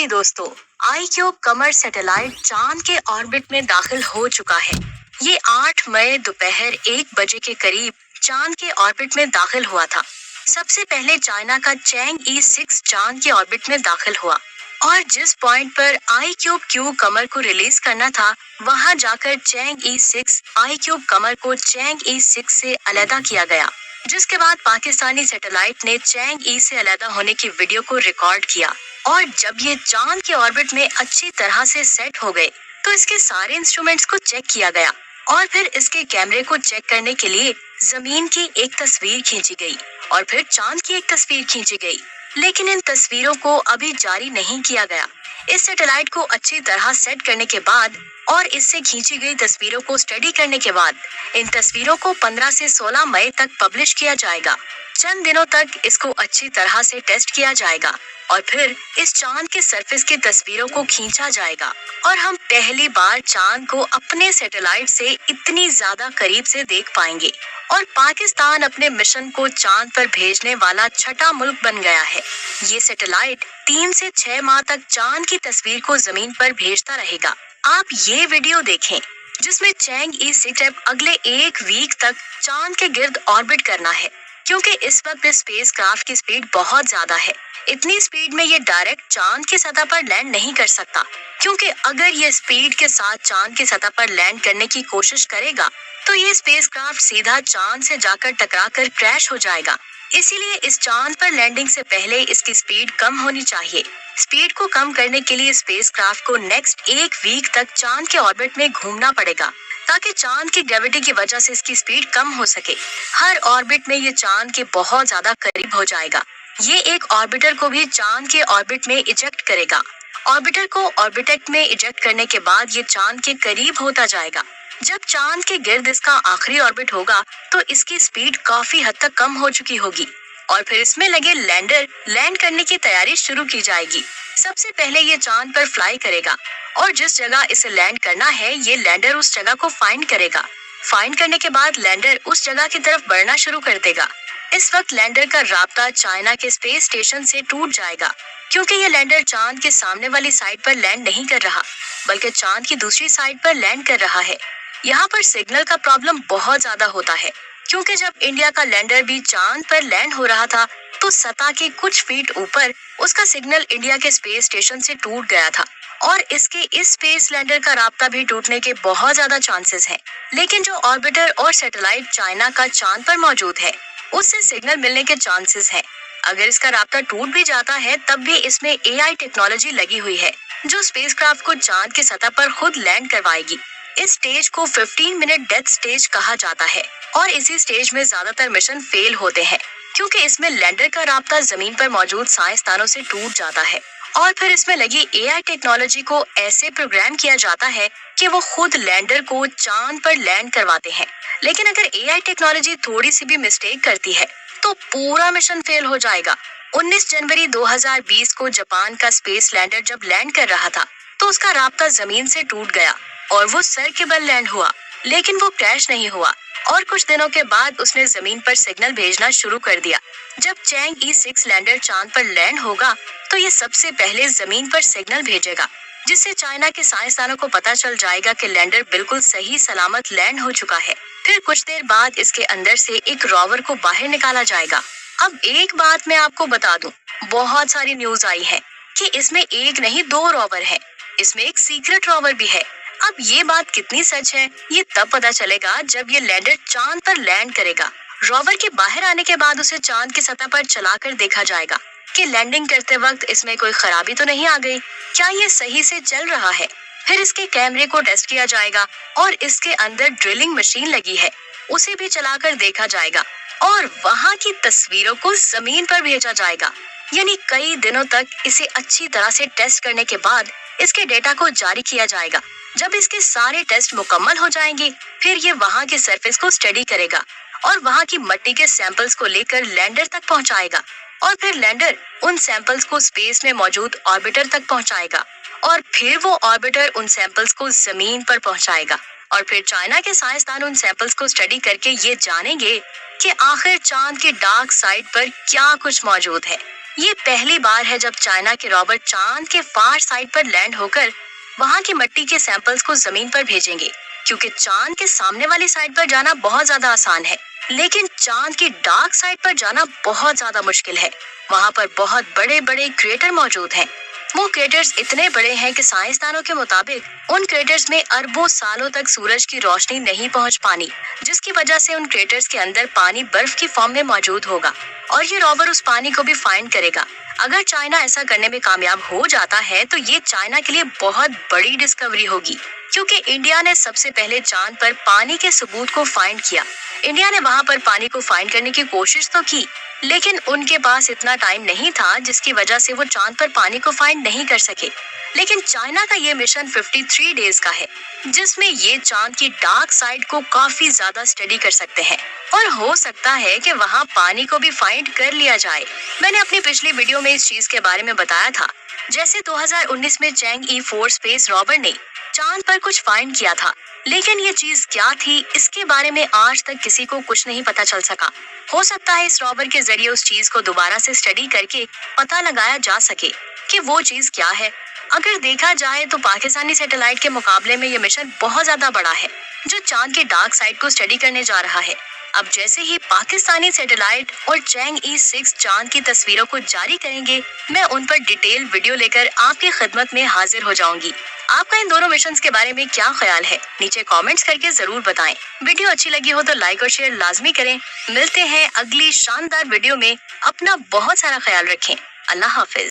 Finally दोस्तों, iCube कमर satellite चांद के ऑर्बिट में दाखिल हो चुका है। ये 8 मई दोपहर 1 बजे के करीब चांद के ऑर्बिट में दाखिल हुआ था। सबसे पहले चाइना का चैंग-ई 6 चांद के ऑर्बिट में दाखिल हुआ और जिस पॉइंट पर iCube क्यू कमर को रिलीज करना था, वहां जाकर चैंग-ई 6 iCube कमर को चैंग-ई 6 से अलग किया गया, जिसके बाद पाकिस्तानी सैटेलाइट ने चैंग-ई से अलग होने की वीडियो को रिकॉर्ड किया और जब ये चांद के ऑर्बिट में अच्छी तरह से सेट हो गए, तो इसके सारे इंस्ट्रूमेंट्स को चेक किया गया और फिर इसके कैमरे को चेक करने के लिए जमीन की एक तस्वीर खींची गई और फिर चांद की एक तस्वीर खींची गई, लेकिन इन तस्वीरों को अभी जारी नहीं किया गया। इस सैटेलाइट को अच्छी तरह सेट करने के बाद और इससे खींची गई तस्वीरों को स्टडी करने के बाद इन तस्वीरों को 15 से 16 मई तक पब्लिश किया जाएगा। चंद दिनों तक इसको अच्छी तरह से टेस्ट किया जाएगा और फिर इस चांद के सरफेस की तस्वीरों को खींचा जाएगा और हम पहली बार चांद को अपने सैटेलाइट से इतनी ज्यादा करीब से देख पाएंगे और पाकिस्तान अपने मिशन को चांद पर भेजने वाला छठा मुल्क बन गया है। ये सैटेलाइट 3 से 6 माह तक चांद की तस्वीर को जमीन पर भेजता रहेगा। आप ये वीडियो देखें जिसमें चैंग-ई 6 अगले 1 वीक तक चांद के गिर्द ऑर्बिट करना है, क्योंकि इस वक्त स्पेसक्राफ्ट की स्पीड बहुत ज्यादा है। इतनी स्पीड में ये डायरेक्ट चांद की सतह पर लैंड नहीं कर सकता, क्योंकि अगर ये स्पीड के साथ चांद की सतह पर लैंड करने की कोशिश करेगा तो ये स्पेसक्राफ्ट सीधा चांद से जाकर टकराकर क्रैश हो जाएगा। इसीलिए इस चांद पर लैंडिंग से पहले इसकी स्पीड कम होनी चाहिए। स्पीड को कम करने के लिए स्पेसक्राफ्ट को नेक्स्ट 1 वीक तक चांद के ऑर्बिट में घूमना पड़ेगा, ताकि चांद की ग्रेविटी की वजह से इसकी स्पीड कम हो सके। हर ऑर्बिट में ये चांद के बहुत ज्यादा करीब हो जाएगा। ये एक ऑर्बिटर को भी चांद के ऑर्बिट में इजेक्ट करेगा। ऑर्बिटर को ऑर्बिटेट में इजेक्ट करने के बाद ये चांद के करीब होता जाएगा। जब चांद के गिर्द इसका आखिरी ऑर्बिट होगा तो इसकी स्पीड काफी हद तक कम हो चुकी होगी और फिर इसमें लगे लैंडर लैंड करने की तैयारी शुरू की जाएगी। सबसे पहले ये चांद पर फ्लाई करेगा और जिस जगह इसे लैंड करना है, ये लैंडर उस जगह को फाइंड करेगा। फाइंड करने के बाद लैंडर उस जगह की तरफ बढ़ना शुरू कर देगा। इस वक्त लैंडर का राब्ता चाइना के स्पेस स्टेशन से टूट जाएगा, क्योंकि ये लैंडर चांद के सामने वाली साइड पर लैंड नहीं कर रहा, बल्कि चांद की दूसरी साइड पर लैंड कर रहा है। यहाँ पर सिग्नल का प्रॉब्लम बहुत ज्यादा होता है, क्योंकि जब इंडिया का लैंडर भी चांद पर लैंड हो रहा था तो सतह के कुछ फीट ऊपर उसका सिग्नल इंडिया के स्पेस स्टेशन से टूट गया था और इसके इस स्पेस लैंडर का राब्ता भी टूटने के बहुत ज्यादा चांसेस हैं। लेकिन जो ऑर्बिटर और सैटेलाइट चाइना का चांद पर मौजूद है, उससे सिग्नल मिलने के चांसेस हैं। अगर इसका राब्ता टूट भी जाता है, तब भी इसमें AI टेक्नोलॉजी लगी हुई है, जो स्पेसक्राफ्ट को चांद की सतह पर खुद लैंड करवाएगी। इस स्टेज को 15 मिनट डेथ स्टेज कहा जाता है और इसी स्टेज में ज्यादातर मिशन फेल होते हैं, क्योंकि इसमें लैंडर का राब्ता जमीन पर मौजूद साइंसदानों से टूट जाता है और फिर इसमें लगी AI टेक्नोलॉजी को ऐसे प्रोग्राम किया जाता है कि वो खुद लैंडर को चांद पर लैंड करवाते हैं। लेकिन अगर AI टेक्नोलॉजी थोड़ी सी भी मिस्टेक करती है तो पूरा मिशन फेल हो जाएगा। 19 जनवरी 2020 को जापान का स्पेस लैंडर जब लैंड कर रहा था तो उसका राब्ता जमीन से टूट गया और वो सर के बल लैंड हुआ, लेकिन वो क्रैश नहीं हुआ और कुछ दिनों के बाद उसने जमीन पर सिग्नल भेजना शुरू कर दिया। जब चैंग-ई 6 लैंडर चांद पर लैंड होगा तो ये सबसे पहले जमीन पर सिग्नल भेजेगा, जिससे चाइना के साइंसदानों को पता चल जाएगा कि लैंडर बिल्कुल सही सलामत लैंड हो चुका है। फिर कुछ देर बाद इसके अंदर से एक रोवर को बाहर निकाला जाएगा। अब एक बात मैं आपको बता दूं, बहुत सारी न्यूज आई है कि इसमें एक नहीं 2 रोवर है। इसमें एक सीक्रेट रोवर भी है। अब ये बात कितनी सच है, ये तब पता चलेगा जब ये लैंडर चांद पर लैंड करेगा। रोवर के बाहर आने के बाद उसे चांद की सतह पर चलाकर देखा जाएगा कि लैंडिंग करते वक्त इसमें कोई खराबी तो नहीं आ गई, क्या ये सही से चल रहा है। फिर इसके कैमरे को टेस्ट किया जाएगा और इसके अंदर ड्रिलिंग मशीन लगी है, उसे भी चलाकर देखा जाएगा और वहाँ की तस्वीरों को जमीन पर भेजा जाएगा। यानी कई दिनों तक इसे अच्छी तरह से टेस्ट करने के बाद इसके डेटा को जारी किया जाएगा। जब इसके सारे टेस्ट मुकम्मल हो जाएंगे, फिर ये वहाँ के सरफेस को स्टडी करेगा और वहाँ की मिट्टी के सैंपल्स को लेकर लैंडर तक पहुँचाएगा और फिर लैंडर उन सैंपल्स को स्पेस में मौजूद ऑर्बिटर तक पहुँचाएगा और फिर वो ऑर्बिटर उन सैंपल्स को जमीन पर पहुँचाएगा और फिर चाइना के साइंसदान उन सैंपल्स को स्टडी करके ये जानेंगे कि आखिर चांद के डार्क साइड पर क्या कुछ मौजूद है। ये पहली बार है जब चाइना के रोवर चांद के फार साइड पर लैंड होकर वहां की मिट्टी के सैंपल्स को जमीन पर भेजेंगे, क्योंकि चांद के सामने वाली साइड पर जाना बहुत ज्यादा आसान है, लेकिन चांद की डार्क साइड पर जाना बहुत ज्यादा मुश्किल है। वहां पर बहुत बड़े बड़े क्रेटर मौजूद हैं। वो क्रेटर्स इतने बड़े हैं कि साइंसदानों के मुताबिक उन क्रेटर्स में अरबों सालों तक सूरज की रोशनी नहीं पहुंच पानी, जिसकी वजह से उन क्रेटर्स के अंदर पानी बर्फ की फॉर्म में मौजूद होगा और ये रोवर उस पानी को भी फाइंड करेगा। अगर चाइना ऐसा करने में कामयाब हो जाता है तो ये चाइना के लिए बहुत बड़ी डिस्कवरी होगी, क्योंकि इंडिया ने सबसे पहले चांद पर पानी के सबूत को फाइंड किया। इंडिया ने वहां पर पानी को फाइंड करने की कोशिश तो की, लेकिन उनके पास इतना टाइम नहीं था, जिसकी वजह से वो चांद पर पानी को फाइंड नहीं कर सके। लेकिन चाइना का ये मिशन 53 डेज का है, जिसमें ये चांद की डार्क साइड को काफी ज्यादा स्टडी कर सकते हैं और हो सकता है कि वहाँ पानी को भी फाइंड कर लिया जाए। मैंने अपनी पिछली वीडियो में इस चीज के बारे में बताया था। जैसे 2019 में चैंग ई 4 स्पेस रोवर ने चांद पर कुछ फाइंड किया था, लेकिन ये चीज क्या थी इसके बारे में आज तक किसी को कुछ नहीं पता चल सका। हो सकता है इस रोवर के जरिए उस चीज को दोबारा से स्टडी करके पता लगाया जा सके कि वो चीज क्या है। अगर देखा जाए तो पाकिस्तानी सैटेलाइट के मुकाबले में ये मिशन बहुत ज्यादा बड़ा है, जो चांद के डार्क साइड को स्टडी करने जा रहा है। अब जैसे ही पाकिस्तानी सैटेलाइट और चैंग ई 6 चांद की तस्वीरों को जारी करेंगे, मैं उन पर डिटेल वीडियो लेकर आपकी खिदमत में हाजिर हो जाऊंगी। आपका इन दोनों मिशंस के बारे में क्या ख्याल है, नीचे कमेंट्स करके जरूर बताएं। वीडियो अच्छी लगी हो तो लाइक और शेयर लाजमी करें। मिलते हैं अगली शानदार वीडियो में। अपना बहुत सारा ख्याल रखें। अल्लाह हाफिज।